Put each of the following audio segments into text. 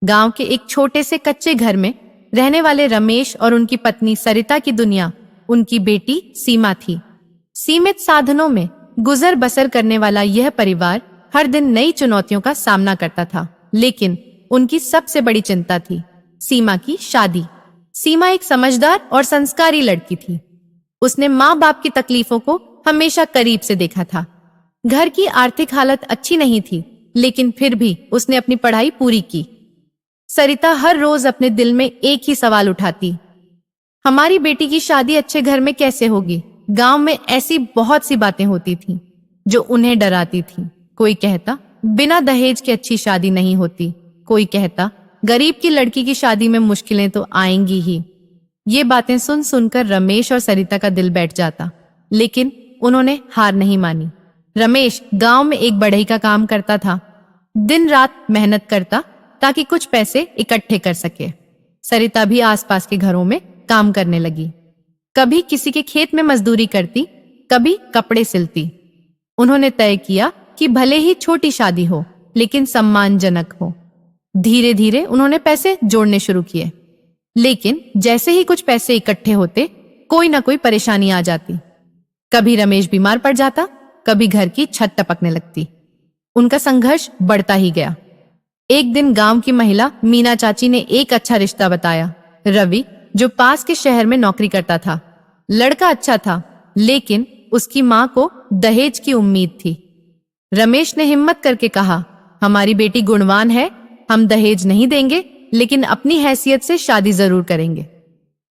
गांव के एक छोटे से कच्चे घर में रहने वाले रमेश और उनकी पत्नी सरिता की दुनिया उनकी बेटी सीमा थी। सीमित साधनों में गुजर बसर करने वाला यह परिवार हर दिन नई चुनौतियों का सामना करता था, लेकिन उनकी सबसे बड़ी चिंता थी सीमा की शादी। सीमा एक समझदार और संस्कारी लड़की थी। उसने माँ बाप की तकलीफों को हमेशा करीब से देखा था। घर की आर्थिक हालत अच्छी नहीं थी, लेकिन फिर भी उसने अपनी पढ़ाई पूरी की। सरिता हर रोज अपने दिल में एक ही सवाल उठाती, हमारी बेटी की शादी अच्छे घर में कैसे होगी। गांव में ऐसी बहुत सी बातें होती थीं जो उन्हें डराती थीं। कोई कहता बिना दहेज के अच्छी शादी नहीं होती, कोई कहता गरीब की लड़की की शादी में मुश्किलें तो आएंगी ही। ये बातें सुन सुनकर रमेश और सरिता का दिल बैठ जाता, लेकिन उन्होंने हार नहीं मानी। रमेश गांव में एक बढ़ई का काम करता था, दिन रात मेहनत करता ताकि कुछ पैसे इकट्ठे कर सके। सरिता भी आसपास के घरों में काम करने लगी, कभी किसी के खेत में मजदूरी करती, कभी कपड़े सिलती। उन्होंने तय किया कि भले ही छोटी शादी हो, लेकिन सम्मानजनक हो। धीरे धीरे उन्होंने पैसे जोड़ने शुरू किए, लेकिन जैसे ही कुछ पैसे इकट्ठे होते, कोई ना कोई परेशानी आ जाती। कभी रमेश बीमार पड़ जाता, कभी घर की छत टपकने लगती। उनका संघर्ष बढ़ता ही गया। एक दिन गांव की महिला मीना चाची ने एक अच्छा रिश्ता बताया। रवि, जो पास के शहर में नौकरी करता था, लड़का अच्छा था, लेकिन उसकी मां को दहेज की उम्मीद थी। रमेश ने हिम्मत करके कहा, हमारी बेटी गुणवान है, हम दहेज नहीं देंगे, लेकिन अपनी हैसियत से शादी जरूर करेंगे।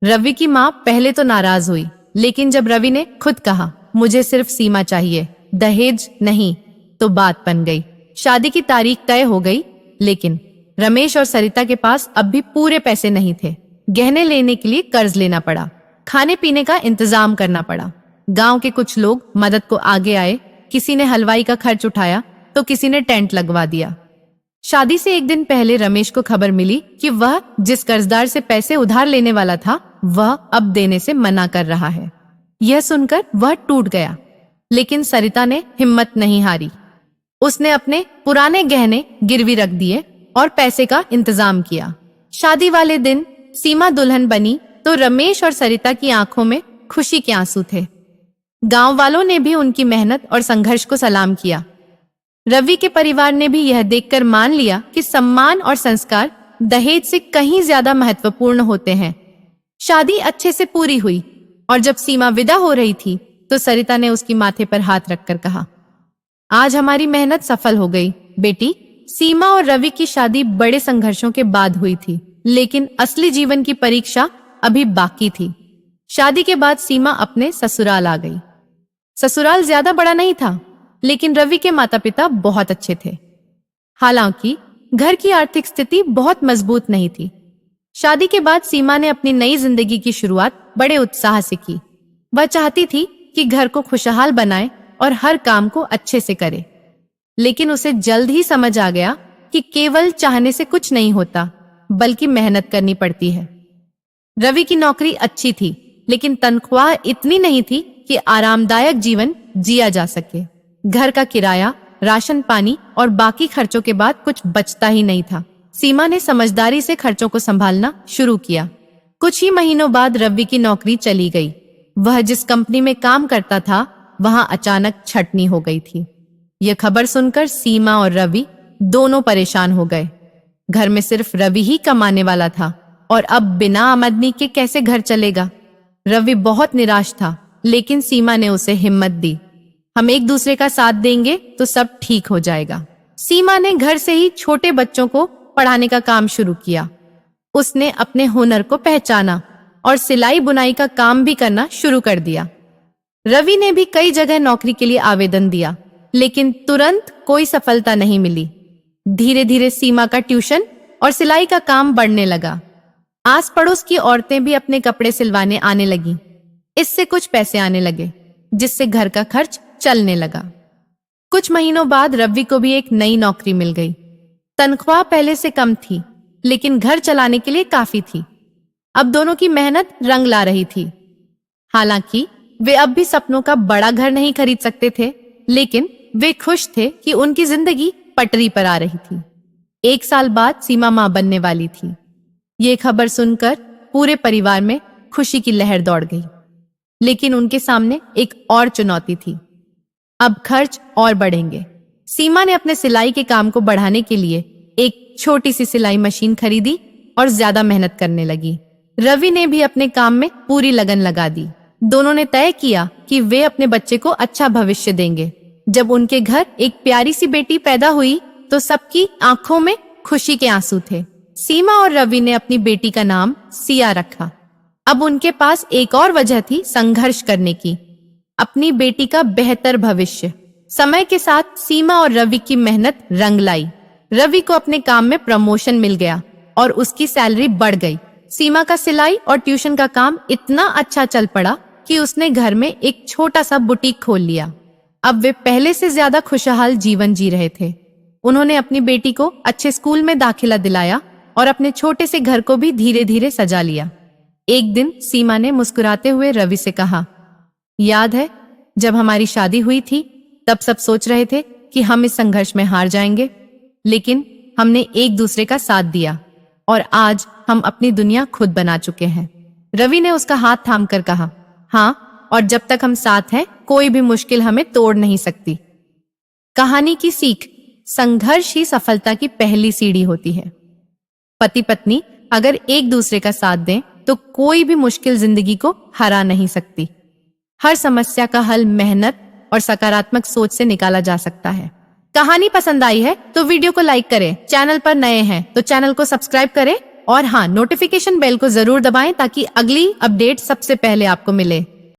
रवि की मां पहले तो नाराज हुई, लेकिन जब रवि ने खुद कहा, मुझे सिर्फ सीमा चाहिए, दहेज नहीं, तो बात बन गई। शादी की तारीख तय हो गई, लेकिन रमेश और सरिता के पास अब भी पूरे पैसे नहीं थे। गहने लेने के लिए कर्ज लेना पड़ा, खाने पीने का इंतजाम करना पड़ा। गांव के कुछ लोग मदद को आगे आए, किसी ने हलवाई का खर्च उठाया तो किसी ने टेंट लगवा दिया। शादी से एक दिन पहले रमेश को खबर मिली कि वह जिस कर्जदार से पैसे उधार लेने वाला था, वह अब देने से मना कर रहा है। यह सुनकर वह टूट गया, लेकिन सरिता ने हिम्मत नहीं हारी। उसने अपने पुराने गहने गिरवी रख दिए और पैसे का इंतजाम किया। शादी वाले दिन सीमा दुल्हन बनी तो रमेश और सरिता की आंखों में खुशी के आंसू थे। गांव वालों ने भी उनकी मेहनत और संघर्ष को सलाम किया। रवि के परिवार ने भी यह देखकर मान लिया कि सम्मान और संस्कार दहेज से कहीं ज्यादा महत्वपूर्ण होते हैं। शादी अच्छे से पूरी हुई और जब सीमा विदा हो रही थी तो सरिता ने उसकी माथे पर हाथ रखकर कहा, आज हमारी मेहनत सफल हो गई बेटी। सीमा और रवि की शादी बड़े संघर्षों के बाद हुई थी, लेकिन असली जीवन की परीक्षा अभी बाकी थी। शादी के बाद सीमा अपने ससुराल आ गई। ससुराल ज्यादा बड़ा नहीं था, लेकिन रवि के माता पिता बहुत अच्छे थे। हालांकि घर की आर्थिक स्थिति बहुत मजबूत नहीं थी। शादी के बाद सीमा ने अपनी नई जिंदगी की शुरुआत बड़े उत्साह से की। वह चाहती थी कि घर को खुशहाल बनाए और हर काम को अच्छे से करे, लेकिन उसे जल्द ही समझ आ गया कि केवल चाहने से कुछ नहीं होता, बल्कि मेहनत करनी पड़ती है। रवि की नौकरी अच्छी थी, लेकिन तनख्वाह इतनी नहीं थी कि आरामदायक जीवन जिया जा सके। घर का किराया, राशन पानी और बाकी खर्चों के बाद कुछ बचता ही नहीं था। सीमा ने समझदारी से खर्चों को संभालना शुरू किया। कुछ ही महीनों बाद रवि की नौकरी चली गई। वह जिस कंपनी में काम करता था, वहां अचानक छटनी हो गई थी। यह खबर सुनकर सीमा और रवि दोनों परेशान हो गए। घर में सिर्फ रवि ही कमाने वाला था और अब बिना आमदनी के कैसे घर चलेगा। रवि बहुत निराश था, लेकिन सीमा ने उसे हिम्मत दी। हम एक दूसरे का साथ देंगे तो सब ठीक हो जाएगा। सीमा ने घर से ही छोटे बच्चों को पढ़ाने का काम शुरू किया। उसने अपने हुनर को पहचाना और सिलाई बुनाई का काम भी करना शुरू कर दिया। रवि ने भी कई जगह नौकरी के लिए आवेदन दिया, लेकिन तुरंत कोई सफलता नहीं मिली। धीरे धीरे सीमा का ट्यूशन और सिलाई का काम बढ़ने लगा। आस पड़ोस की औरतें भी अपने कपड़े सिलवाने आने लगीं। इससे कुछ पैसे आने लगे, जिससे घर का खर्च चलने लगा। कुछ महीनों बाद रवि को भी एक नई नौकरी मिल गई। तनख्वाह पहले से कम थी, लेकिन घर चलाने के लिए काफी थी। अब दोनों की मेहनत रंग ला रही थी। हालांकि वे अब भी सपनों का बड़ा घर नहीं खरीद सकते थे, लेकिन वे खुश थे कि उनकी जिंदगी पटरी पर आ रही थी। 1 साल बाद सीमा मां बनने वाली थी। ये खबर सुनकर पूरे परिवार में खुशी की लहर दौड़ गई। लेकिन उनके सामने एक और चुनौती थी। अब खर्च और बढ़ेंगे। सीमा ने अपने सिलाई के काम को बढ़ाने के लिए एक छोटी सी सिलाई मशीन खरीदी और ज्यादा मेहनत करने लगी। रवि ने भी अपने काम में पूरी लगन लगा दी। दोनों ने तय किया कि वे अपने बच्चे को अच्छा भविष्य देंगे। जब उनके घर एक प्यारी सी बेटी पैदा हुई तो सबकी आंखों में खुशी के आंसू थे। सीमा और रवि ने अपनी बेटी का नाम सिया रखा। अब उनके पास एक और वजह थी संघर्ष करने की, अपनी बेटी का बेहतर भविष्य। समय के साथ सीमा और रवि की मेहनत रंग लाई। रवि को अपने काम में प्रमोशन मिल गया और उसकी सैलरी बढ़ गई। सीमा का सिलाई और ट्यूशन का काम इतना अच्छा चल पड़ा कि उसने घर में एक छोटा सा बुटीक खोल लिया। अब वे पहले से ज्यादा खुशहाल जीवन जी रहे थे। उन्होंने अपनी बेटी को अच्छे स्कूल में दाखिला दिलाया और अपने छोटे से घर को भी धीरे धीरे सजा लिया। एक दिन सीमा ने मुस्कुराते हुए रवि से कहा, याद है जब हमारी शादी हुई थी तब सब सोच रहे थे कि हम इस संघर्ष में हार जाएंगे, लेकिन हमने एक दूसरे का साथ दिया और आज हम अपनी दुनिया खुद बना चुके हैं। रवि ने उसका हाथ थामकर कहा, हाँ, और जब तक हम साथ हैं कोई भी मुश्किल हमें तोड़ नहीं सकती। कहानी की सीख, संघर्ष ही सफलता की पहली सीढ़ी होती है। पति पत्नी अगर एक दूसरे का साथ दें तो कोई भी मुश्किल जिंदगी को हरा नहीं सकती। हर समस्या का हल मेहनत और सकारात्मक सोच से निकाला जा सकता है। कहानी पसंद आई है तो वीडियो को लाइक करें, चैनल पर नए हैं तो चैनल को सब्सक्राइब करें और हाँ, नोटिफिकेशन बेल को जरूर दबाएं ताकि अगली अपडेट सबसे पहले आपको मिले।